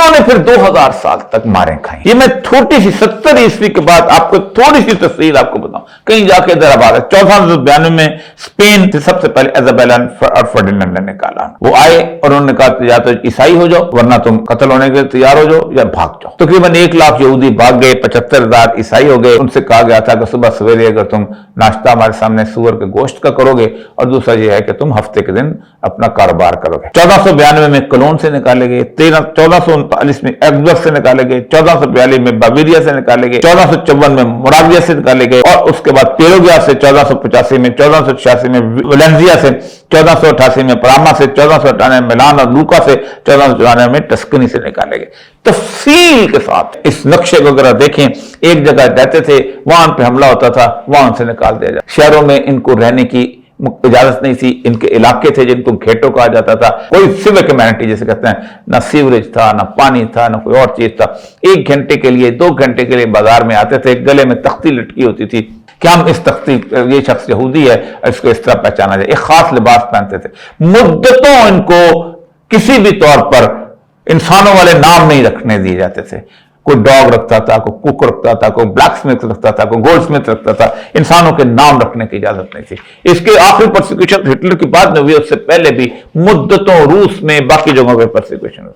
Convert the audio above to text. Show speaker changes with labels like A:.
A: انہوں نے پھر 2000 سال تک ماریں کھائیں. یہ میں چھوٹی سی 70 عیسوی کے بعد آپ کو تھوڑی سی تفصیل آپ کو بتاؤں. کہیں جا کے ادھر آباد ہے. 1492 میں اسپین سے سب سے پہلے ایزابیلا اور فرڈیننڈ نے نکالا. وہ آئے اور انہوں نے کہا یا تو عیسائی ہو جاؤ ورنہ تم قتل ہونے کے تیار ہو جاؤ یا بھاگ جاؤ. تقریباً 1 لاکھ یہودی بھاگ گئے, 75,000 عیسائی ہو گئے. ان سے کہا گیا تھا کہ صبح سویرے اگر تم ناشتہ ہمارے سامنے سور کے گوشت کا کرو گے, اور دوسرا یہ ہے کہ تم ہفتے کے دن اپنا کاروبار کرو گے. 1492 میں کلون سے نکالے گئے, 1439 میں ایگزبرگ سے نکالے گئے, 1442 میں باویریا سے نکالے گئے, 1454 میں موراویا سے نکالے گئے, اور اس کے بعد پیروگیا سے 1485 میں, 1486 میں ویلنزیا سے, 1488 میں پراما سے, 1498 میں ملان اور لوکا سے, 1494 میں ٹسکنی سے نکالے گئے. تفصیل کے ساتھ اس نقشے کو اگر دیکھیں, ایک جگہ رہتے تھے, وہاں پہ حملہ ہوتا تھا, وہاں سے نکال دیا جاتا. شہروں میں ان کو رہنے کی اجازت نہیں تھی. ان کے علاقے تھے جن کو گھیٹوں کہا جاتا تھا, کوئی سول کمیونٹی جسے کہتے ہیں, نہ سیوریج تھا, نہ پانی تھا, نہ کوئی اور چیز تھا. 1 گھنٹے کے لیے 2 گھنٹے کے لیے بازار میں آتے تھے, گلے میں تختی لٹکی ہوتی تھی کہ ہم اس تختی, یہ شخص یہودی ہے, اس کو اس طرح پہچانا جائے. ایک خاص لباس پہنتے تھے. مدتوں ان کو کسی بھی طور پر انسانوں والے نام نہیں رکھنے دیے جاتے تھے. کوئی ڈاگ رکھتا تھا, کوئی کوک رکھتا تھا, کوئی بلیک سمتھ رکھتا تھا, کوئی گولڈ سمتھ رکھتا تھا. انسانوں کے نام رکھنے کی اجازت نہیں تھی. اس کے آخری پرسیکیوشن ہٹلر کی بعد میں ہوئی, اس سے پہلے بھی مدتوں روس میں باقی جگہوں پہ پرسیکیوشن ہوئی.